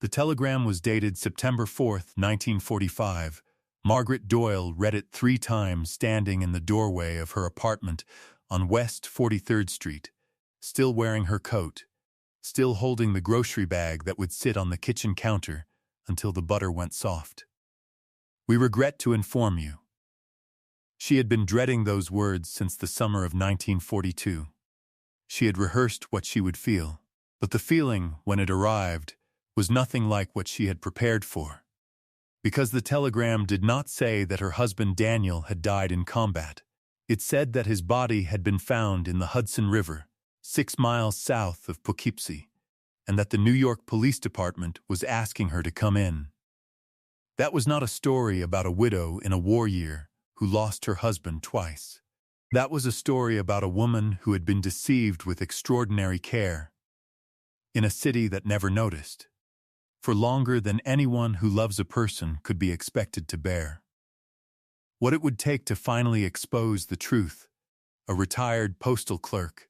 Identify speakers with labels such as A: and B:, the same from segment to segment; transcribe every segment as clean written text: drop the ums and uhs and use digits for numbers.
A: The telegram was dated September 4th, 1945. Margaret Doyle read it 3 times standing in the doorway of her apartment on West 43rd Street, still wearing her coat, still holding the grocery bag that would sit on the kitchen counter until the butter went soft. "We regret to inform you." She had been dreading those words since the summer of 1942. She had rehearsed what she would feel, but the feeling, when it arrived, was nothing like what she had prepared for. Because the telegram did not say that her husband Daniel had died in combat. It said that his body had been found in the Hudson River, 6 miles south of Poughkeepsie, and that the New York Police Department was asking her to come in. That was not a story about a widow in a war year who lost her husband twice. That was a story about a woman who had been deceived with extraordinary care in a city that never noticed, for longer than anyone who loves a person could be expected to bear. What it would take to finally expose the truth: a retired postal clerk,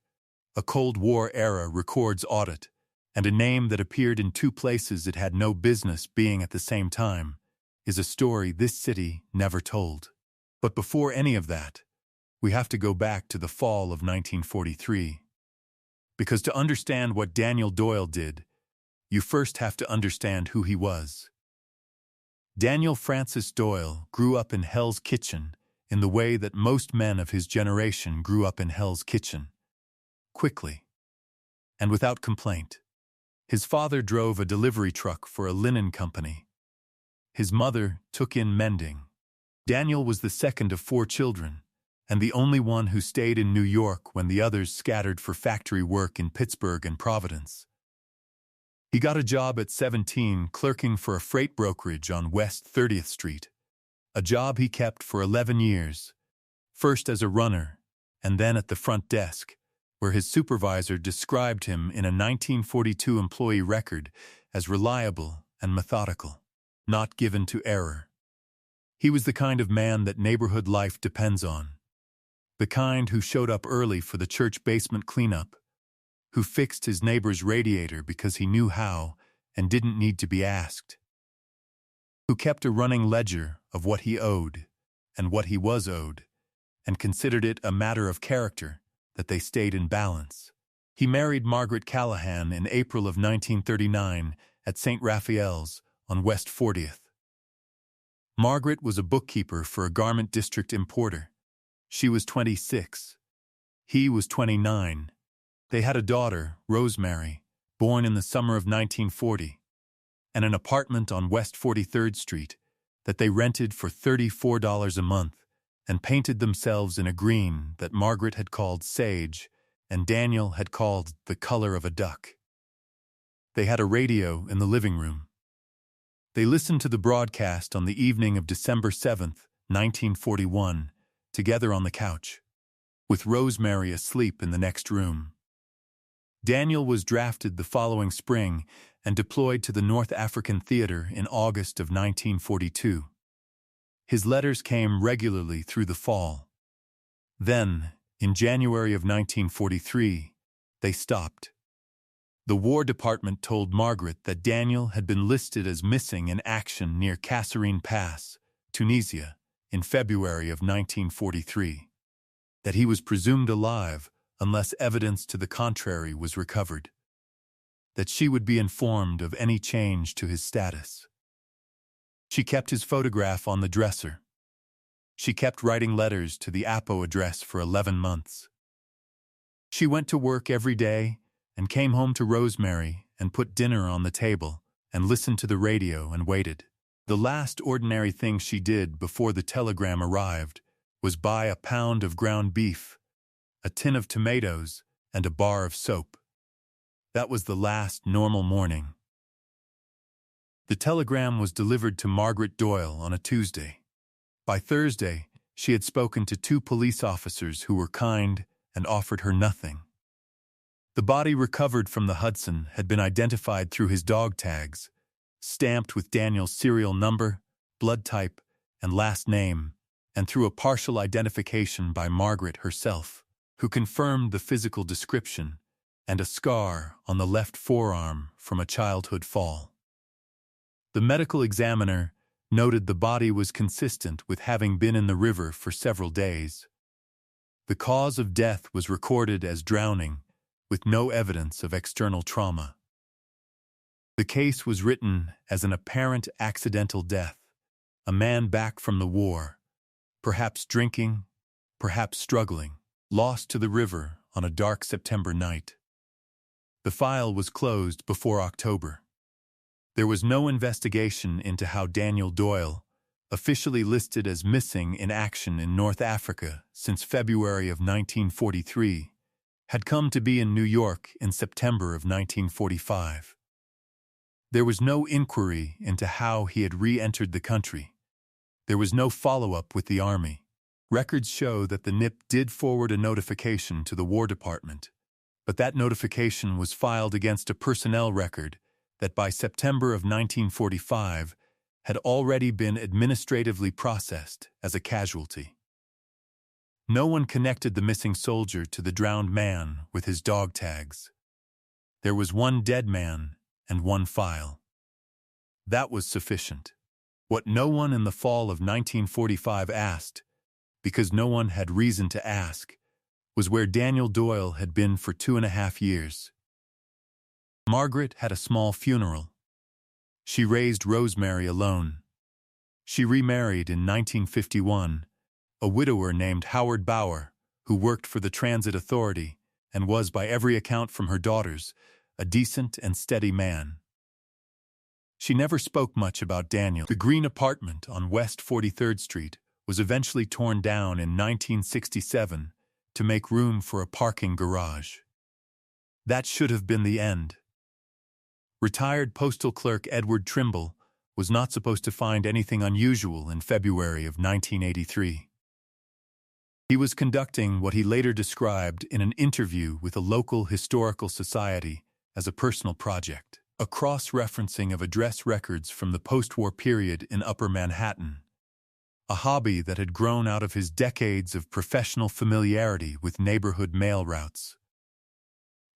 A: a Cold War-era records audit, and a name that appeared in 2 places it had no business being at the same time, is a story this city never told. But before any of that, we have to go back to the fall of 1943. Because to understand what Daniel Doyle did, you first have to understand who he was. Daniel Francis Doyle grew up in Hell's Kitchen in the way that most men of his generation grew up in Hell's Kitchen. Quickly, and without complaint. His father drove a delivery truck for a linen company. His mother took in mending. Daniel was the second of 4 children, and the only one who stayed in New York when the others scattered for factory work in Pittsburgh and Providence. He got a job at 17 clerking for a freight brokerage on West 30th Street, a job he kept for 11 years, first as a runner and then at the front desk, where his supervisor described him in a 1942 employee record as reliable and methodical, not given to error. He was the kind of man that neighborhood life depends on, the kind who showed up early for the church basement cleanup, who fixed his neighbor's radiator because he knew how and didn't need to be asked, who kept a running ledger of what he owed and what he was owed, and considered it a matter of character that they stayed in balance. He married Margaret Callahan in April of 1939 at St. Raphael's on West 40th. Margaret was a bookkeeper for a garment district importer. She was 26. He was 29. They had a daughter, Rosemary, born in the summer of 1940, and an apartment on West 43rd Street that they rented for $34 a month and painted themselves in a green that Margaret had called sage and Daniel had called the color of a duck. They had a radio in the living room. They listened to the broadcast on the evening of December 7th, 1941, together on the couch, with Rosemary asleep in the next room. Daniel was drafted the following spring and deployed to the North African Theater in August of 1942. His letters came regularly through the fall. Then, in January of 1943, they stopped. The War Department told Margaret that Daniel had been listed as missing in action near Kasserine Pass, Tunisia, in February of 1943, that he was presumed alive unless evidence to the contrary was recovered, that she would be informed of any change to his status. She kept his photograph on the dresser. She kept writing letters to the Apo address for 11 months. She went to work every day and came home to Rosemary and put dinner on the table and listened to the radio and waited. The last ordinary thing she did before the telegram arrived was buy a pound of ground beef, a tin of tomatoes, and a bar of soap. That was the last normal morning. The telegram was delivered to Margaret Doyle on a Tuesday. By Thursday, she had spoken to 2 police officers who were kind and offered her nothing. The body recovered from the Hudson had been identified through his dog tags, stamped with Daniel's serial number, blood type, and last name, and through a partial identification by Margaret herself, who confirmed the physical description and a scar on the left forearm from a childhood fall. The medical examiner noted the body was consistent with having been in the river for several days. The cause of death was recorded as drowning, with no evidence of external trauma. The case was written as an apparent accidental death, a man back from the war, perhaps drinking, perhaps struggling, lost to the river on a dark September night. The file was closed before October. There was no investigation into how Daniel Doyle, officially listed as missing in action in North Africa since February of 1943, had come to be in New York in September of 1945. There was no inquiry into how he had re-entered the country. There was no follow-up with the Army. Records show that the NIP did forward a notification to the War Department, but that notification was filed against a personnel record that by September of 1945 had already been administratively processed as a casualty. No one connected the missing soldier to the drowned man with his dog tags. There was one dead man and one file. That was sufficient. What no one in the fall of 1945 asked, because no one had reason to ask, was where Daniel Doyle had been for 2.5 years. Margaret had a small funeral. She raised Rosemary alone. She remarried in 1951, a widower named Howard Bauer, who worked for the Transit Authority and was, by every account from her daughters, a decent and steady man. She never spoke much about Daniel. The green apartment on West 43rd Street was eventually torn down in 1967 to make room for a parking garage. That should have been the end. Retired postal clerk Edward Trimble was not supposed to find anything unusual in February of 1983. He was conducting what he later described in an interview with a local historical society as a personal project, a cross-referencing of address records from the post-war period in Upper Manhattan, a hobby that had grown out of his decades of professional familiarity with neighborhood mail routes.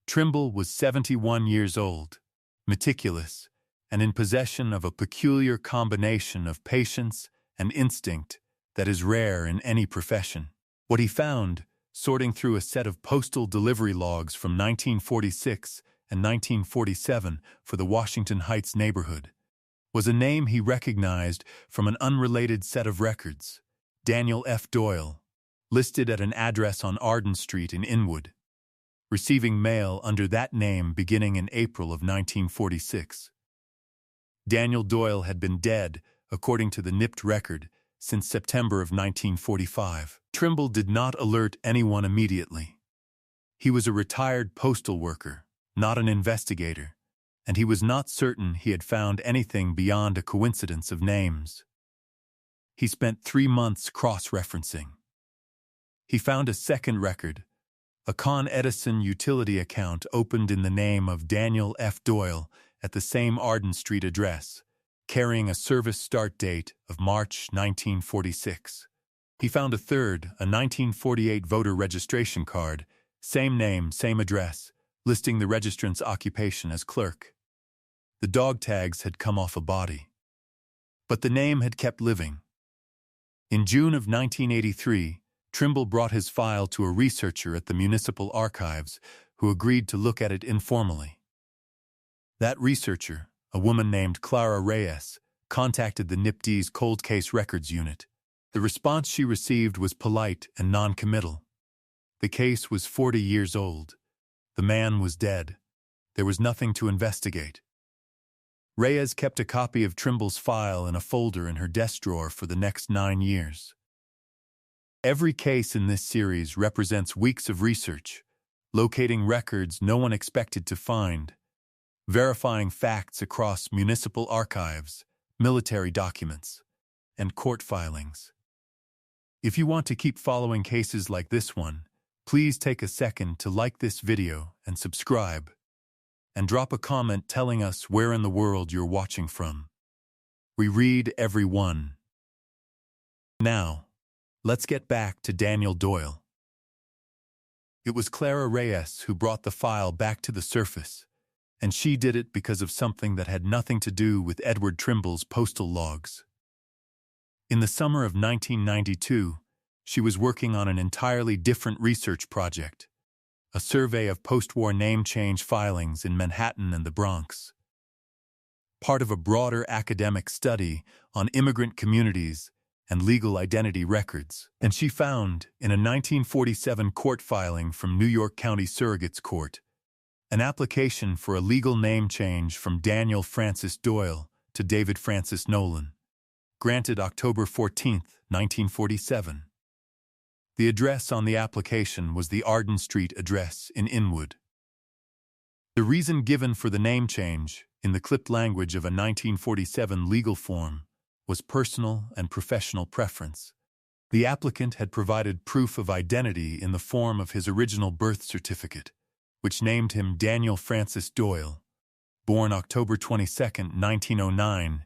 A: Trimble was 71 years old, meticulous, and in possession of a peculiar combination of patience and instinct that is rare in any profession. What he found, sorting through a set of postal delivery logs from 1946 and 1947 for the Washington Heights neighborhood, was a name he recognized from an unrelated set of records, Daniel F. Doyle, listed at an address on Arden Street in Inwood, receiving mail under that name beginning in April of 1946. Daniel Doyle had been dead, according to the NIPT record, since September of 1945. Trimble did not alert anyone immediately. He was a retired postal worker, not an investigator, and he was not certain he had found anything beyond a coincidence of names. He spent 3 months cross-referencing. He found a second record, a Con Edison utility account opened in the name of Daniel F. Doyle at the same Arden Street address, carrying a service start date of March 1946. He found a third, a 1948 voter registration card, same name, same address, listing the registrant's occupation as clerk. The dog tags had come off a body. But the name had kept living. In June of 1983, Trimble brought his file to a researcher at the Municipal Archives who agreed to look at it informally. That researcher, a woman named Clara Reyes, contacted the NIPD's Cold Case Records Unit. The response she received was polite and non-committal. The case was 40 years old. The man was dead. There was nothing to investigate. Reyes kept a copy of Trimble's file in a folder in her desk drawer for the next 9 years. Every case in this series represents weeks of research, locating records no one expected to find, verifying facts across municipal archives, military documents, and court filings. If you want to keep following cases like this one, please take a second to like this video and subscribe, and drop a comment telling us where in the world you're watching from. We read every one. Now, let's get back to Daniel Doyle. It was Clara Reyes who brought the file back to the surface, and she did it because of something that had nothing to do with Edward Trimble's postal logs. In the summer of 1992, she was working on an entirely different research project, a survey of post-war name change filings in Manhattan and the Bronx. Part of a broader academic study on immigrant communities and legal identity records, and she found, in a 1947 court filing from New York County Surrogate's Court, an application for a legal name change from Daniel Francis Doyle to David Francis Nolan, granted October 14, 1947. The address on the application was the Arden Street address in Inwood. The reason given for the name change, in the clipped language of a 1947 legal form, was personal and professional preference. The applicant had provided proof of identity in the form of his original birth certificate, which named him Daniel Francis Doyle, born October 22, 1909,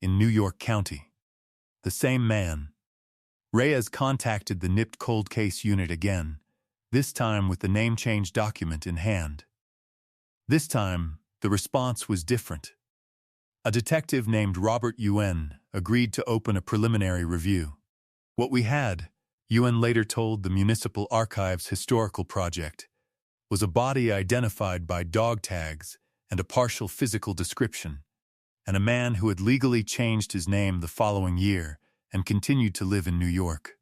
A: in New York County. The same man. Reyes contacted the NIPT cold case unit again, this time with the name change document in hand. This time, the response was different. A detective named Robert Yuen agreed to open a preliminary review. What we had, Yuen later told the Municipal Archives Historical Project, was a body identified by dog tags and a partial physical description, and a man who had legally changed his name the following year and continued to live in New York.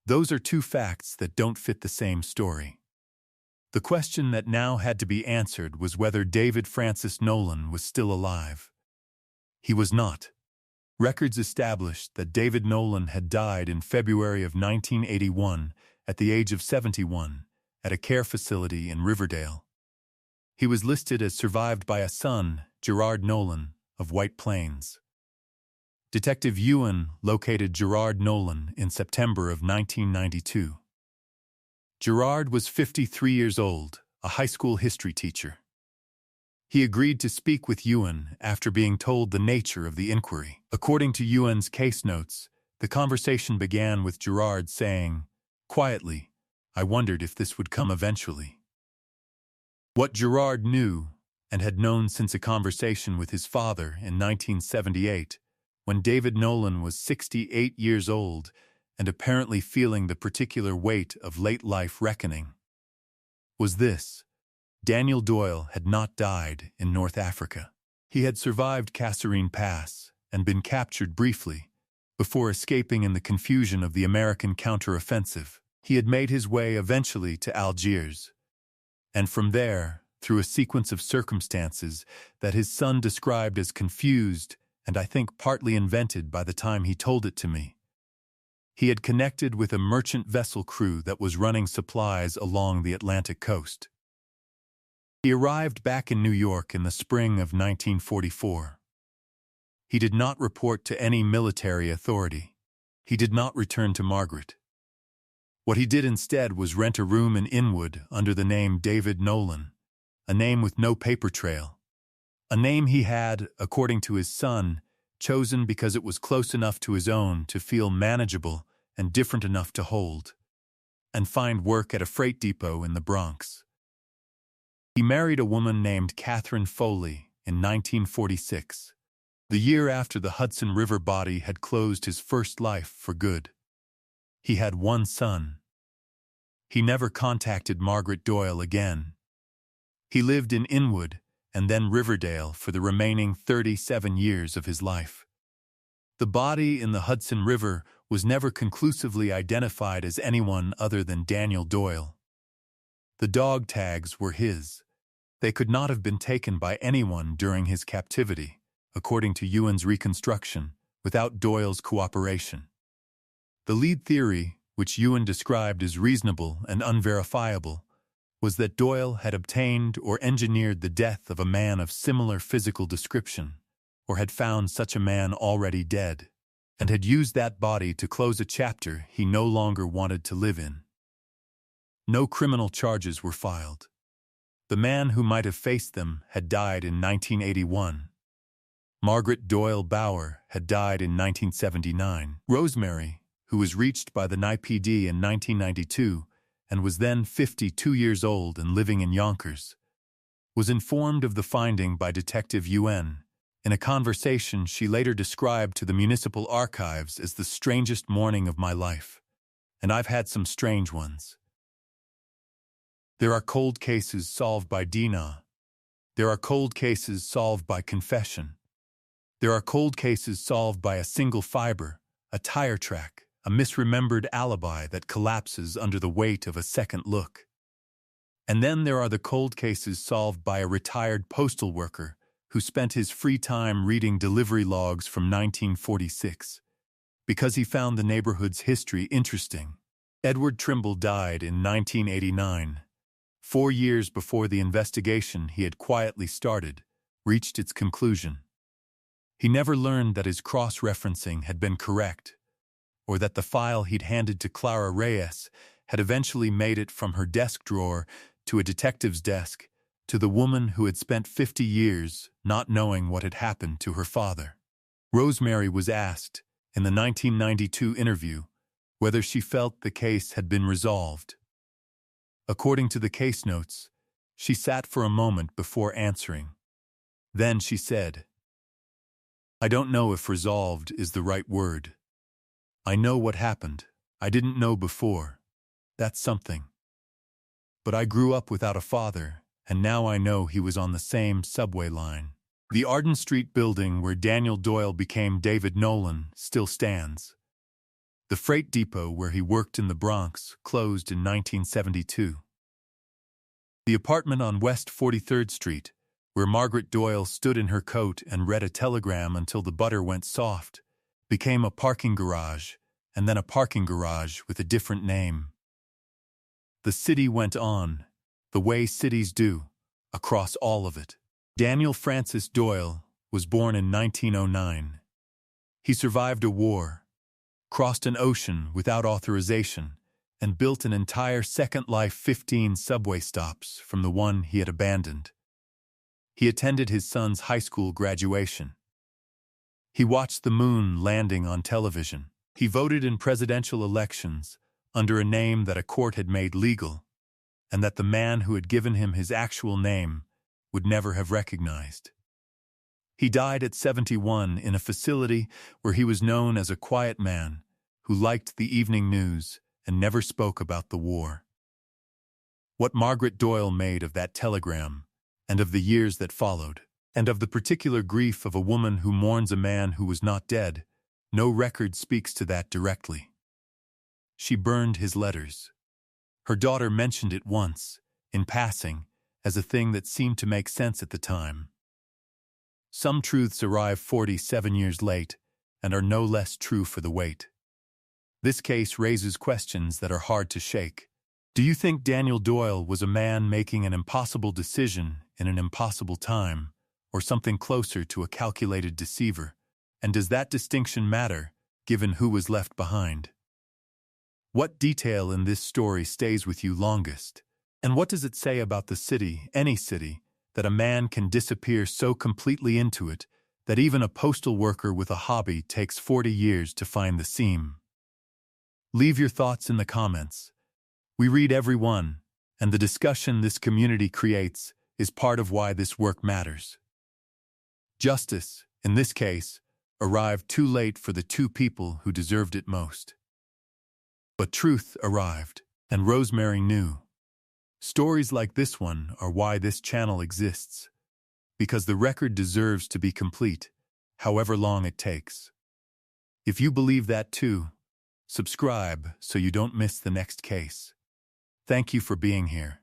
A: Those are two facts that don't fit the same story. The question that now had to be answered was whether David Francis Nolan was still alive. He was not. Records established that David Nolan had died in February of 1981 at the age of 71 at a care facility in Riverdale. He was listed as survived by a son, Gerard Nolan, of White Plains. Detective Yuen located Gerard Nolan in September of 1992. Gerard was 53 years old, a high school history teacher. He agreed to speak with Yuen after being told the nature of the inquiry. According to Yuen's case notes, the conversation began with Gerard saying, quietly, "I wondered if this would come eventually." What Gerard knew, and had known since a conversation with his father in 1978, when David Nolan was 68 years old and apparently feeling the particular weight of late-life reckoning, was this: Daniel Doyle had not died in North Africa. He had survived Kasserine Pass and been captured briefly, before escaping in the confusion of the American counteroffensive. He had made his way eventually to Algiers, and from there, through a sequence of circumstances that his son described as confused and I think partly invented by the time he told it to me, he had connected with a merchant vessel crew that was running supplies along the Atlantic coast. He arrived back in New York in the spring of 1944. He did not report to any military authority. He did not return to Margaret. What he did instead was rent a room in Inwood under the name David Nolan, a name with no paper trail. A name he had, according to his son, chosen because it was close enough to his own to feel manageable and different enough to hold, and find work at a freight depot in the Bronx. He married a woman named Catherine Foley in 1946, the year after the Hudson River body had closed his first life for good. He had one son. He never contacted Margaret Doyle again. He lived in Inwood and then Riverdale for the remaining 37 years of his life. The body in the Hudson River was never conclusively identified as anyone other than Daniel Doyle. The dog tags were his. They could not have been taken by anyone during his captivity, according to Yuen's reconstruction, without Doyle's cooperation. The lead theory, which Yuen described as reasonable and unverifiable, was that Doyle had obtained or engineered the death of a man of similar physical description, or had found such a man already dead, and had used that body to close a chapter he no longer wanted to live in. No criminal charges were filed. The man who might have faced them had died in 1981. Margaret Doyle Bauer had died in 1979. Rosemary, who was reached by the NYPD in 1992, and was then 52 years old and living in Yonkers, was informed of the finding by Detective UN. In a conversation she later described to the municipal archives as the strangest morning of my life. And I've had some strange ones. There are cold cases solved by DNA. There are cold cases solved by confession. There are cold cases solved by a single fiber, a tire track, a misremembered alibi that collapses under the weight of a second look. And then there are the cold cases solved by a retired postal worker who spent his free time reading delivery logs from 1946 because he found the neighborhood's history interesting. Edward Trimble died in 1989. 4 years before the investigation he had quietly started reached its conclusion. He never learned that his cross-referencing had been correct, or that the file he'd handed to Clara Reyes had eventually made it from her desk drawer to a detective's desk, to the woman who had spent 50 years not knowing what had happened to her father. Rosemary was asked, in the 1992 interview, whether she felt the case had been resolved. According to the case notes, she sat for a moment before answering. Then she said, "I don't know if resolved is the right word. I know what happened. I didn't know before. That's something. But I grew up without a father, and now I know he was on the same subway line." The Arden Street building where Daniel Doyle became David Nolan still stands. The freight depot where he worked in the Bronx closed in 1972. The apartment on West 43rd Street, where Margaret Doyle stood in her coat and read a telegram until the butter went soft, became a parking garage, and then a parking garage with a different name. The city went on, the way cities do, across all of it. Daniel Francis Doyle was born in 1909. He survived a war, crossed an ocean without authorization, and built an entire Second Life 15 subway stops from the one he had abandoned. He attended his son's high school graduation. He watched the moon landing on television. He voted in presidential elections under a name that a court had made legal, and that the man who had given him his actual name would never have recognized. He died at 71 in a facility where he was known as a quiet man who liked the evening news and never spoke about the war. What Margaret Doyle made of that telegram, and of the years that followed, and of the particular grief of a woman who mourns a man who was not dead, no record speaks to that directly. She burned his letters. Her daughter mentioned it once, in passing, as a thing that seemed to make sense at the time. Some truths arrive 47 years late and are no less true for the wait. This case raises questions that are hard to shake. Do you think Daniel Doyle was a man making an impossible decision in an impossible time, or something closer to a calculated deceiver? And does that distinction matter, given who was left behind? What detail in this story stays with you longest? And what does it say about the city, any city, that a man can disappear so completely into it that even a postal worker with a hobby takes 40 years to find the seam? Leave your thoughts in the comments. We read every one, and the discussion this community creates is part of why this work matters. Justice, in this case, arrived too late for the two people who deserved it most. But truth arrived, and Rosemary knew. Stories like this one are why this channel exists, because the record deserves to be complete, however long it takes. If you believe that too, subscribe so you don't miss the next case. Thank you for being here.